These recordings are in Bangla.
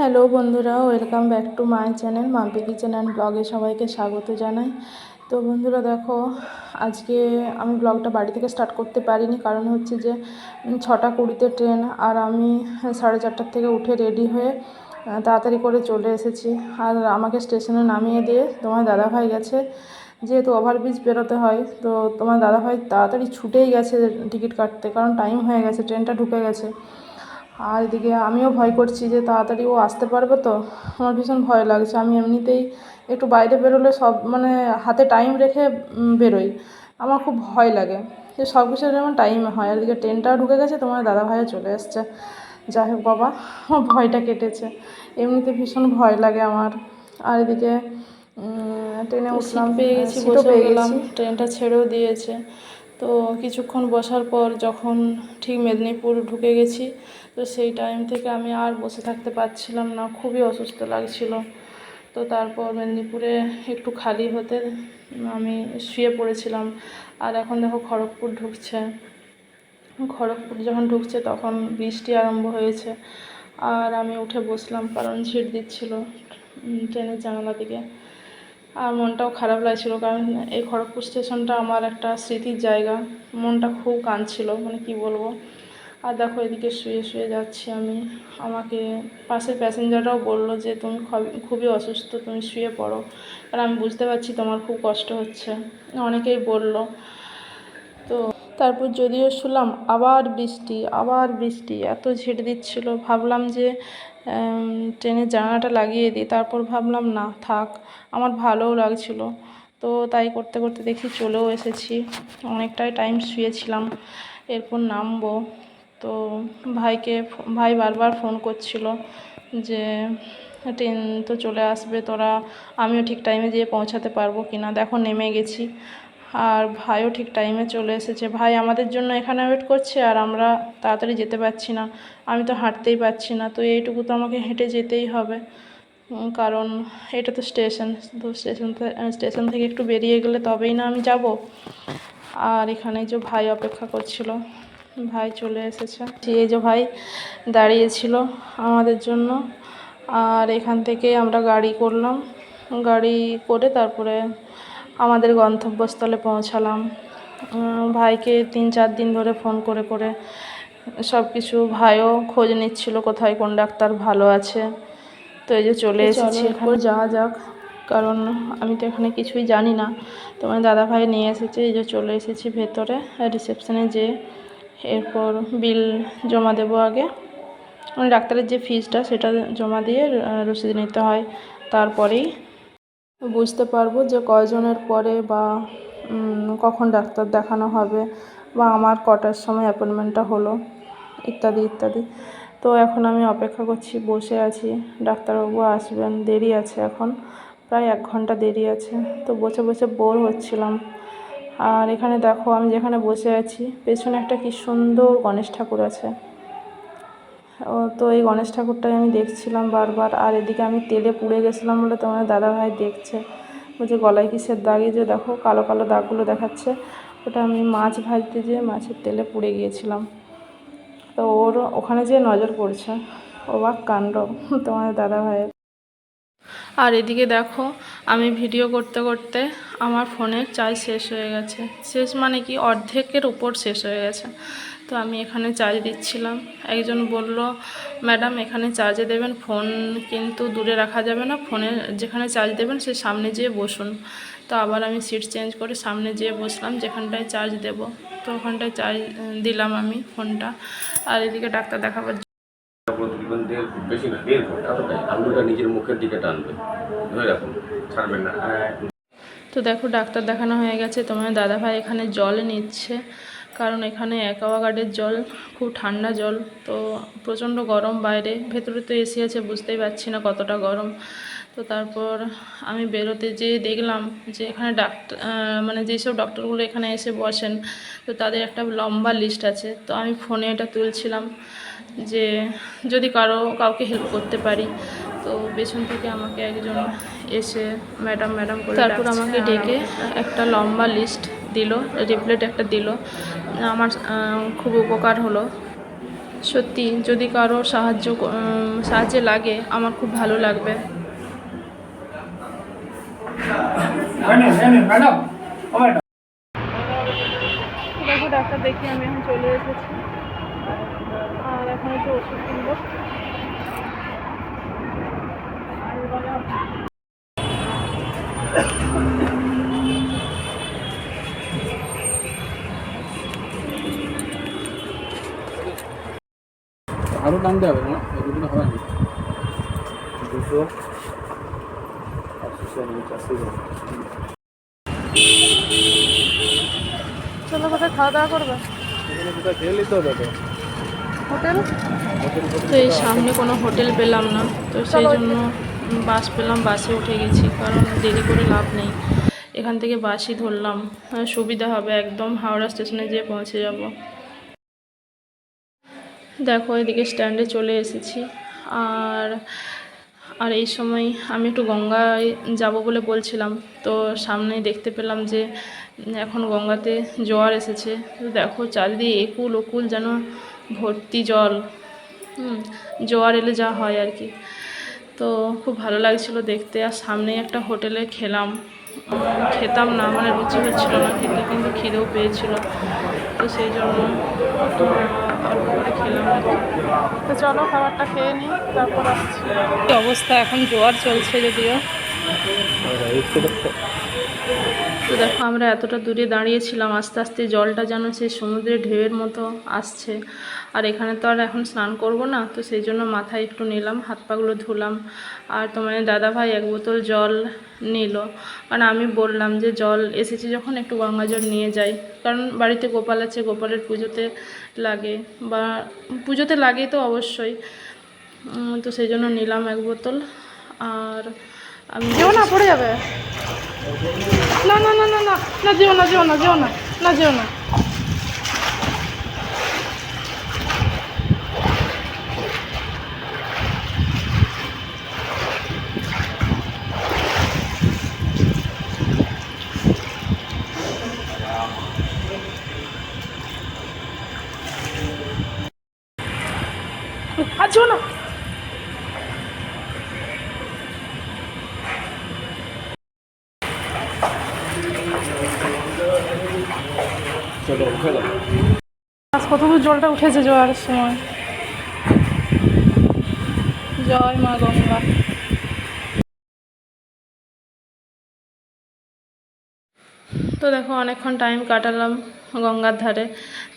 হ্যালো বন্ধুরা, welcome back to my channel Mampi kitchen and ব্লগে সবাইকে স্বাগত জানাই। তো বন্ধুরা দেখো, আজকে আমি ব্লগটা বাড়ি থেকে স্টার্ট করতে পারিনি, কারণ হচ্ছে যে 6:20 ট্রেন, আর আমি 4:30 থেকে উঠে রেডি হয়ে তাড়াতাড়ি করে চলে এসেছি। আর আমাকে স্টেশনে নামিয়ে দিয়ে তোমার দাদাভাই গেছে, যেহেতু ওভারব্রিজ বেরোতে হয়, তো তোমার দাদাভাই তাড়াতাড়ি ছুটেই গেছে টিকিট কাটতে, কারণ টাইম হয়ে গেছে, ট্রেনটা ঢুকে গেছে। আর এদিকে আমিও ভয় করছি যে তাড়াতাড়ি ও আসতে পারবে তো, আমার ভীষণ ভয় লাগছে। আমি এমনিতেই একটু বাইরে বেরোলে সব হাতে টাইম রেখে বেরোই, আমার খুব ভয় লাগে যে সব কিছু যেমন টাইমে হয়। আর এদিকে ট্রেনটাও ঢুকে গেছে, তোমার দাদাভাইও চলে এসছে। যাই হোক বাবা, আমার ভয়টা কেটেছে, এমনিতে ভীষণ ভয় লাগে আমার। আর এদিকে ট্রেনে উঠলাম, পেয়ে গেছি, বসে গেলাম, ট্রেনটা ছেড়েও দিয়েছে। তো কিছুক্ষণ বসার পর যখন ঠিক মেদিনীপুর ঢুকে গেছি, তো সেই টাইম থেকে আমি আর বসে থাকতে পারছিলাম না, খুবই অসুস্থ লাগছিল। তো তারপর মেদিনীপুরে একটু খালি হতে আমি শুয়ে পড়েছিলাম। আর এখন দেখো খড়গপুর ঢুকছে, খড়গপুর যখন ঢুকছে তখন বৃষ্টি আরম্ভ হয়েছে। আর আমি উঠে বসলাম, কারণ ঝিট দিচ্ছিল ট্রেনের জানালা দিকে। আর মনটাও খারাপ লাগছিল, কারণ এই খড়গপুর স্টেশনটা আমার একটা স্মৃতির জায়গা। মনটা খুব কাঁদছিল, কি বলবো। আর দেখো এদিকে শুয়ে শুয়ে যাচ্ছি আমি। আমাকে পাশের প্যাসেঞ্জাররাও বললো যে তুমি খুবই অসুস্থ, তুমি শুয়ে পড়ো, কারণ আমি বুঝতে পারছি তোমার খুব কষ্ট হচ্ছে, অনেকেই বললো। তো তারপর যদিও শুনলাম আবার বৃষ্টি এত ঝিট দিচ্ছিল, ভাবলাম যে ট্রেনের জানালাটা লাগিয়ে দিই। তারপর ভাবলাম না থাক, আমার ভালোও লাগছিল। তো তাই করতে করতে দেখি চলেও এসেছি, অনেকটাই টাইম শুয়েছিলাম। এরপর নামবো। তো ভাই বারবার ফোন করছিল যে ট্রেন তো চলে আসবে, তোরা আমিও ঠিক টাইমে যেয়ে পৌঁছাতে পারবো কি না। দেখো নেমে গেছি, আর ভাইও ঠিক টাইমে চলে এসেছে। ভাই আমাদের জন্য এখানে ওয়েট করছে, আর আমরা তাড়াতাড়ি যেতে পারছি না, আমি তো হাঁটতেই পারছি না। তো এইটুকু তো আমাকে হেঁটে যেতেই হবে, কারণ এটা তো স্টেশন, তো স্টেশন থেকে একটু বেরিয়ে গেলে তবেই না আমি যাব। আর এখানে যে ভাই অপেক্ষা করছিল, ভাই চলে এসেছে। এই যে ভাই দাঁড়িয়েছিল আমাদের জন্য। আর এখান থেকে আমরা গাড়ি করলাম, গাড়ি করে তারপরে আমাদের গন্তব্যস্থলে পৌঁছালাম। ভাইকে 3-4 দিন ধরে ফোন করে করে সব কিছু, ভাইও খোঁজ নিচ্ছিল কোথায় কোন ডাক্তার ভালো আছে। তো এই যে চলে এসেছি, এরপর যাওয়া যাক, কারণ আমি তো এখানে কিছুই জানি না। তোমার দাদাভাই নিয়ে এসেছে, এই যে চলে এসেছি ভেতরে রিসেপশনে যেয়ে। এরপর বিল জমা দেবো আগে, ডাক্তারের যে ফিসটা সেটা জমা দিয়ে রসিদ নিতে হয়। তারপরেই বুঝতে পারবো যে কয়জনের পরে বা কখন ডাক্তার দেখানো হবে, বা আমার কটার সময় অ্যাপয়েন্টমেন্টটা হলো, ইত্যাদি ইত্যাদি। তো এখন আমি অপেক্ষা করছি, বসে আছি, ডাক্তারবাবু আসবেন, দেরি আছে, এখন প্রায় 1 ঘন্টা দেরি আছে। তো বসে বসে বোর হচ্ছিলাম। আর এখানে দেখো আমি যেখানে বসে আছি, পেছনে একটা কি সুন্দর গণেশ ঠাকুর আছে। তো এই গণেশ ঠাকুরটাই আমি দেখছিলাম বারবার। আর এদিকে আমি তেলে পুড়ে গেছিলাম বলে তোমার দাদাভাই দেখছে, বলছে গলায় কিসের দাগ, এই যে দেখো কালো কালো দাগগুলো দেখাচ্ছে, ওটা আমি মাছ ভাজতে যেয়ে মাছের তেলে পুড়ে গিয়েছিলাম। তো ওর ওখানে যেয়ে নজর পড়ছে, অবাক কাণ্ড তোমার দাদাভাইয়ের। আর এদিকে দেখো আমি ভিডিও করতে করতে আমার ফোনের চার্জ শেষ হয়ে গেছে, শেষ কি অর্ধেকের উপর শেষ হয়ে গেছে। তো আমি এখানে চার্জ দিচ্ছিলাম। একজন বলল, ম্যাডাম এখানে চার্জে দেবেন, ফোন কিন্তু দূরে রাখা যাবে না, ফোনে যেখানে চার্জ দেবেন সে সামনে যেয়ে বসুন। তো আবার আমি সিট চেঞ্জ করে সামনে যেয়ে বসলাম যেখানটায় চার্জ দেব। তো ওখানটায় চার্জ দিলাম আমি ফোনটা। আর এদিকে ডাক্তার দেখাবার প্রতিদিন বেশি না 1.5 ঘন্টা, এতটাই আঙুলটা নিজের মুখের দিকে টানবে, ধরে রাখুন, ছাড়বেন না। তো দেখো ডাক্তার দেখানো হয়ে গেছে, তোমার দাদাভাই এখানে জল নিচ্ছে, কারণ এখানে অ্যাকোয়াগার্ডের জল, খুব ঠান্ডা জল। তো প্রচণ্ড গরম বাইরে, ভেতরে তো এসি আছে, বুঝতেই পারছি না কতটা গরম। তো তারপর আমি বেরোতে যেয়ে দেখলাম যে এখানে ডাক্তার যেসব ডক্টরগুলো এখানে এসে বসেন, তো তাদের একটা লম্বা লিস্ট আছে। তো আমি ফোনে এটা তুলছিলাম যে যদি কাউকে হেল্প করতে পারি। তো পেছন থেকে আমাকে একজন এসে ম্যাডাম ম্যাডাম করে তারপর আমাকে ডেকে একটা লম্বা লিস্ট দিল, রিপ্লেট একটা দিল, আমার খুব উপকার হলো। সত্যি যদি কারো সাহায্যে লাগে আমার খুব ভালো লাগবে। দেখো ডাক্তার দেখি আমি এখন চলে এসেছি, আর এখন একটু ওষুধ কিনবো। আরও টানতে হবে না, এগুলো হবে না। 200 চলো কোথায় খাওয়া দাওয়া করবে? এখানে কোথায় খেয়ে নিতে হবে তো। হোটেল? তো এই সামনে কোনো হোটেল পেলাম না, তো সেই জন্য বাস পেলাম, বাসে উঠে গেছি, কারণ দেরি করে লাভ নেই। এখান থেকে বাসই ধরলাম, সুবিধা হবে, একদম হাওড়া স্টেশনে যেয়ে পৌঁছে যাব। দেখো এদিকে স্ট্যান্ডে চলে এসেছি, আর আর এই সময় আমি একটু গঙ্গায় যাব বলে বলছিলাম, তো সামনেই দেখতে পেলাম যে এখন গঙ্গাতে জোয়ার এসেছে। তো দেখো চারিদিকে একুল ওকুল যেন ভর্তি জল। জোয়ার এলে যা হয় আর কি। তো খুব ভালো লাগছিল দেখতে। আর সামনেই একটা হোটেলে খেতাম না, মানে রুচি হচ্ছিল না খেতে, কিন্তু খিদেও পেয়েছিল, তো সেই জন্য অল্প করে খেলাম আর কি। তো চলো খাবারটা খেয়ে নিই, তারপর আসছি। কি অবস্থা, এখন জোয়ার চলছে যদিও। তো দেখো আমরা এতটা দূরে দাঁড়িয়েছিলাম, আস্তে আস্তে জলটা যেন সেই সমুদ্রের ঢেউয়ের মতো আসছে। আর এখানে তো আর এখন স্নান করব না, তো সেই জন্য মাথায় একটু নিলাম, হাত পাগুলো ধুলাম। আর তোমার দাদাভাই 1 বোতল জল নিল, কারণ আমি বললাম যে জল এসেছি যখন একটু গঙ্গা জল নিয়ে যাই, কারণ বাড়িতে গোপাল আছে, গোপালের পুজোতে লাগে, বা পুজোতে লাগে তো অবশ্যই। তো সেই জন্য নিলাম 1 বোতল। আর আমি যেও না, পড়ে যাবে। না না না না না না, যেও না যেও না যেও না, না যেও না। আর যেও না। চলো উঠে গেল। আজ কত দূর জলটা উঠেছে জোয়ারের সময়। জয় মা গঙ্গা। তো দেখো অনেকক্ষণ টাইম কাটালাম গঙ্গার ধারে,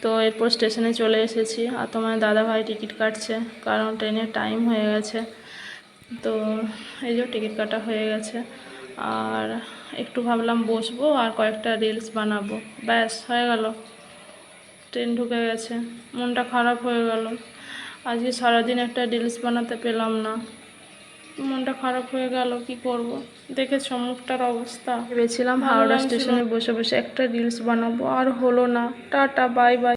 তো এরপর স্টেশনে চলে এসেছি। আর তোমার দাদাভাই টিকিট কাটছে, কারণ ট্রেনের টাইম হয়ে গেছে। তো এই যে টিকিট কাটা হয়ে গেছে, আর একটু ভাবলাম বসবো আর কয়েকটা রিলস বানাবো, ব্যাস হয়ে গেল। ট্রেন ঢুকে গেছে, মনটা খারাপ হয়ে গেল। আজকে সারাদিন একটা রিলস বানাতে পেলাম না, মনটা খারাপ হয়ে গেল। কি করব, দেখেছ মুখটার অবস্থা। ভেবেছিলাম হাওড়া স্টেশনে বসে বসে একটা রিলস বানাবো, আর হলো না। Tata, bye bye.